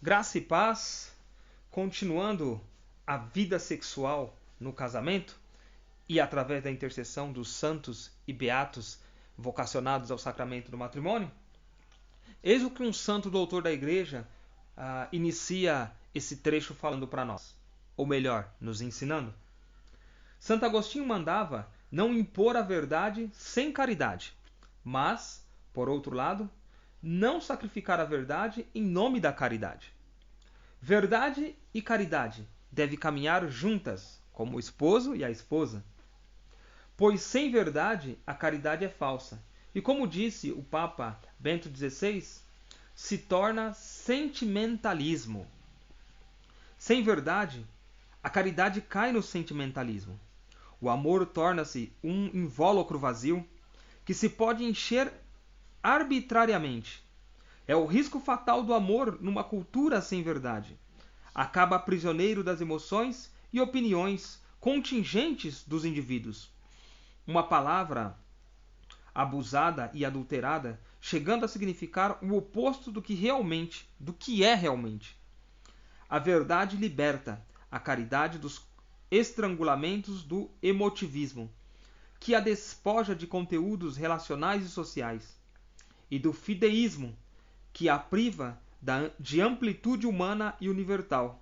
Graça e paz, continuando a vida sexual no casamento e através da intercessão dos santos e beatos vocacionados ao sacramento do matrimônio. Eis o que um santo doutor da igreja inicia esse trecho falando para nós, ou melhor, nos ensinando. Santo Agostinho mandava não impor a verdade sem caridade, mas, por outro lado, não sacrificar a verdade em nome da caridade. Verdade e caridade devem caminhar juntas, como o esposo e a esposa. Pois sem verdade a caridade é falsa. E como disse o Papa Bento XVI, se torna sentimentalismo. Sem verdade, a caridade cai no sentimentalismo. O amor torna-se um invólucro vazio que se pode encher arbitrariamente. É o risco fatal do amor numa cultura sem verdade. Acaba prisioneiro das emoções e opiniões contingentes dos indivíduos. Uma palavra abusada e adulterada, chegando a significar o oposto do que é realmente. A verdade liberta, a caridade dos estrangulamentos do emotivismo, que a despoja de conteúdos relacionais e sociais, e do fideísmo, que a priva de amplitude humana e universal.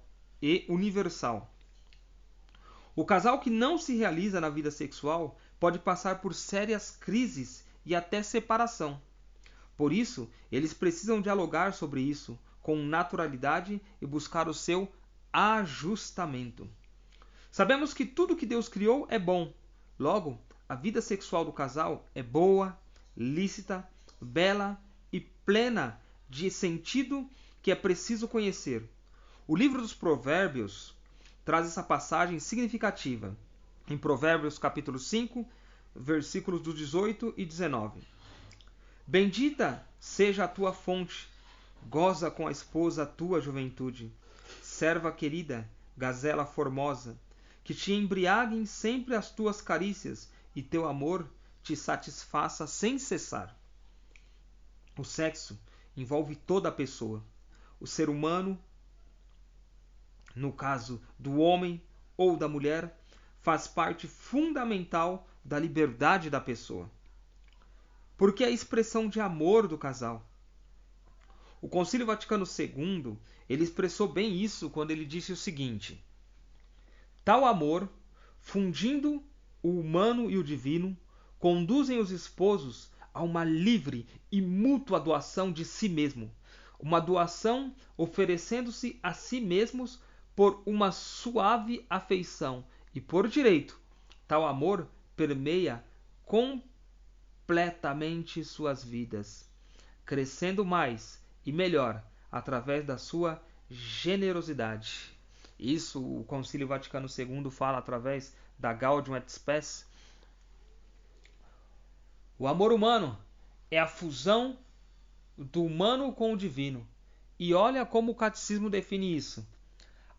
O casal que não se realiza na vida sexual pode passar por sérias crises e até separação. Por isso, eles precisam dialogar sobre isso com naturalidade e buscar o seu ajustamento. Sabemos que tudo que Deus criou é bom. Logo, a vida sexual do casal é boa, lícita, bela e plena de sentido que é preciso conhecer. O livro dos Provérbios traz essa passagem significativa. Em Provérbios capítulo 5, versículos do 18 e 19. Bendita seja a tua fonte, goza com a esposa a tua juventude. Serva querida, gazela formosa, que te embriaguem sempre as tuas carícias e teu amor te satisfaça sem cessar. O sexo envolve toda a pessoa. O ser humano, no caso do homem ou da mulher, faz parte fundamental da liberdade da pessoa. Porque é a expressão de amor do casal. O Concílio Vaticano II, ele expressou bem isso quando ele disse o seguinte: tal amor, fundindo o humano e o divino, conduzem os esposos a uma livre e mútua doação de si mesmo, uma doação oferecendo-se a si mesmos por uma suave afeição e por direito. Tal amor permeia completamente suas vidas, crescendo mais e melhor através da sua generosidade. Isso o Concílio Vaticano II fala através da Gaudium et Spes. O amor humano é a fusão do humano com o divino. E olha como o catecismo define isso.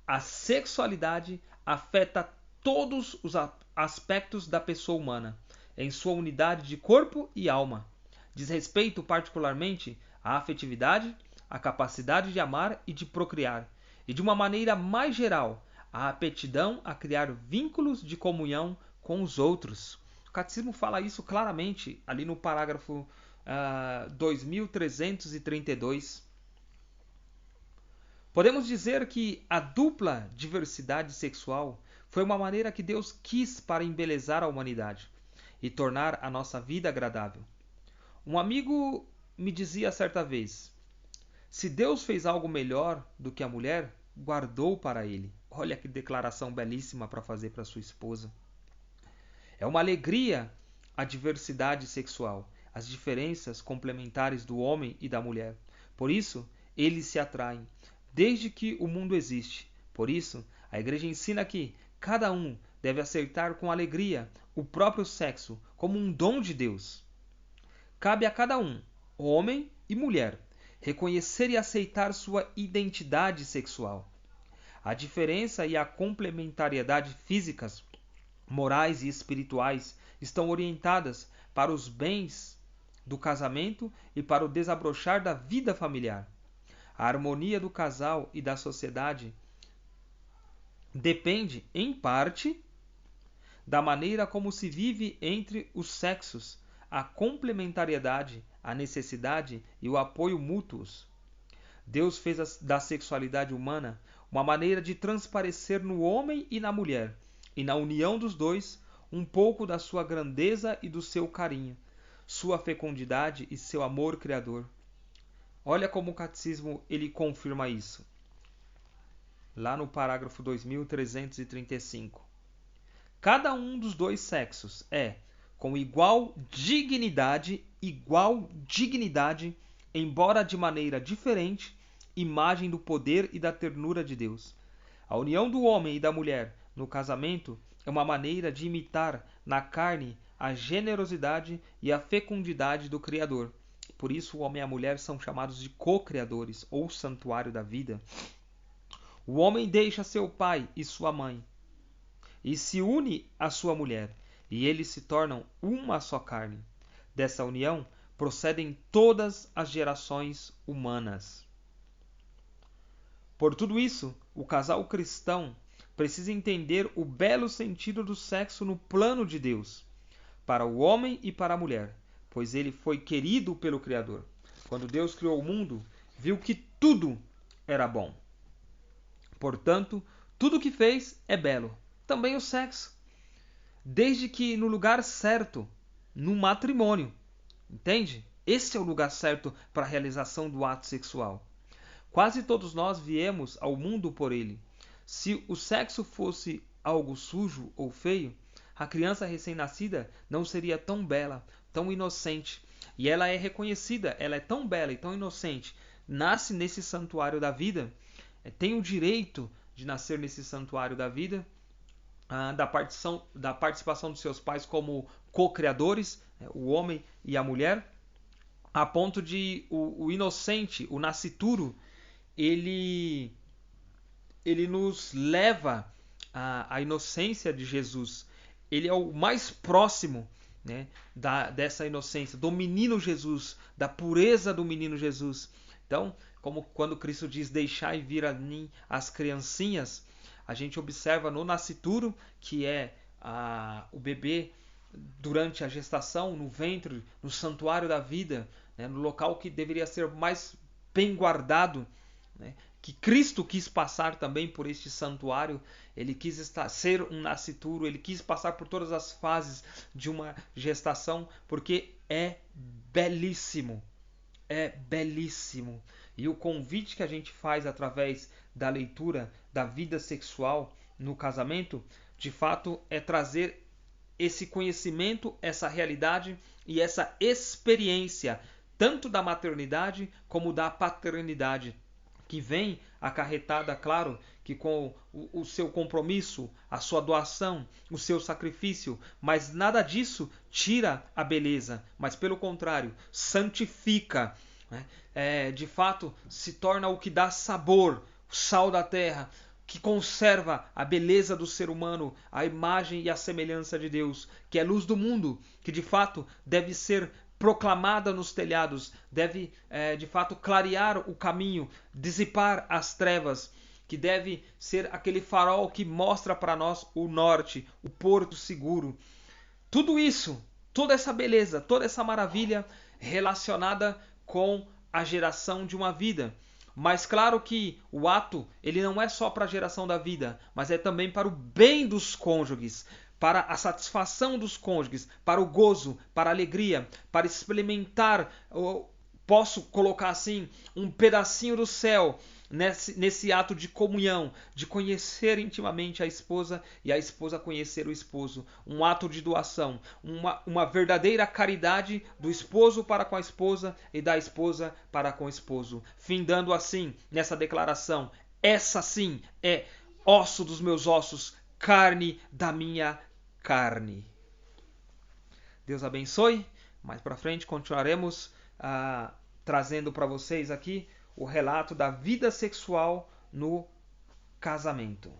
A sexualidade afeta todos os aspectos da pessoa humana, em sua unidade de corpo e alma. Diz respeito particularmente à afetividade, à capacidade de amar e de procriar, e de uma maneira mais geral, à aptidão a criar vínculos de comunhão com os outros. O catecismo fala isso claramente ali no parágrafo 2332. Podemos dizer que a dupla diversidade sexual foi uma maneira que Deus quis para embelezar a humanidade e tornar a nossa vida agradável. Um amigo me dizia certa vez: se Deus fez algo melhor do que a mulher, guardou para ele. Olha que declaração belíssima para fazer para sua esposa. É uma alegria a diversidade sexual, as diferenças complementares do homem e da mulher. Por isso, eles se atraem, desde que o mundo existe. Por isso, a Igreja ensina que cada um deve aceitar com alegria o próprio sexo como um dom de Deus. Cabe a cada um, homem e mulher, reconhecer e aceitar sua identidade sexual. A diferença e a complementariedade físicas, morais e espirituais estão orientadas para os bens do casamento e para o desabrochar da vida familiar. A harmonia do casal e da sociedade depende, em parte, da maneira como se vive entre os sexos, a complementariedade, a necessidade e o apoio mútuos. Deus fez da sexualidade humana uma maneira de transparecer no homem e na mulher, e na união dos dois, um pouco da sua grandeza e do seu carinho, sua fecundidade e seu amor criador. Olha como o catecismo ele confirma isso. Lá no parágrafo 2335. Cada um dos dois sexos é, com igual dignidade, embora de maneira diferente, imagem do poder e da ternura de Deus. A união do homem e da mulher no casamento é uma maneira de imitar na carne a generosidade e a fecundidade do Criador. Por isso o homem e a mulher são chamados de co-criadores, ou santuário da vida. O homem deixa seu pai e sua mãe e se une à sua mulher, e eles se tornam uma só carne. Dessa união procedem todas as gerações humanas. Por tudo isso, o casal cristão precisa entender o belo sentido do sexo no plano de Deus, para o homem e para a mulher, pois ele foi querido pelo Criador. Quando Deus criou o mundo, viu que tudo era bom. Portanto, tudo que fez é belo, também o sexo, desde que no lugar certo, no matrimônio. Entende? Esse é o lugar certo para a realização do ato sexual. Quase todos nós viemos ao mundo por ele. Se o sexo fosse algo sujo ou feio, a criança recém-nascida não seria tão bela, tão inocente. E ela é reconhecida, ela é tão bela e tão inocente, nasce nesse santuário da vida, tem o direito de nascer nesse santuário da vida, da participação dos seus pais como co-criadores, o homem e a mulher, a ponto de o inocente, o nascituro, ele nos leva à inocência de Jesus. Ele é o mais próximo, né, dessa inocência, do menino Jesus, da pureza do menino Jesus. Então, como quando Cristo diz, deixai vir a mim as criancinhas, a gente observa no nascituro, que é o bebê durante a gestação, no ventre, no santuário da vida, né, no local que deveria ser mais bem guardado, né, que Cristo quis passar também por este santuário. Ele quis ser um nascituro, ele quis passar por todas as fases de uma gestação, porque é belíssimo. É belíssimo. E o convite que a gente faz através da leitura da vida sexual no casamento, de fato, é trazer esse conhecimento, essa realidade e essa experiência, tanto da maternidade como da paternidade, que vem acarretada, claro, que com o seu compromisso, a sua doação, o seu sacrifício, mas nada disso tira a beleza, mas pelo contrário, santifica, né? De fato, se torna o que dá sabor, o sal da terra, que conserva a beleza do ser humano, a imagem e a semelhança de Deus, que é luz do mundo, que de fato deve ser proclamada nos telhados, deve de fato clarear o caminho, dissipar as trevas, que deve ser aquele farol que mostra para nós o norte, o porto seguro. Tudo isso, toda essa beleza, toda essa maravilha relacionada com a geração de uma vida. Mas claro que o ato ele não é só para a geração da vida, mas é também para o bem dos cônjuges, para a satisfação dos cônjuges, para o gozo, para a alegria, para experimentar, posso colocar assim, um pedacinho do céu nesse ato de comunhão, de conhecer intimamente a esposa e a esposa conhecer o esposo. Um ato de doação, uma verdadeira caridade do esposo para com a esposa e da esposa para com o esposo. Findando assim nessa declaração: essa sim é osso dos meus ossos, carne da minha carne. Deus abençoe. Mais para frente continuaremos trazendo para vocês aqui o relato da vida sexual no casamento.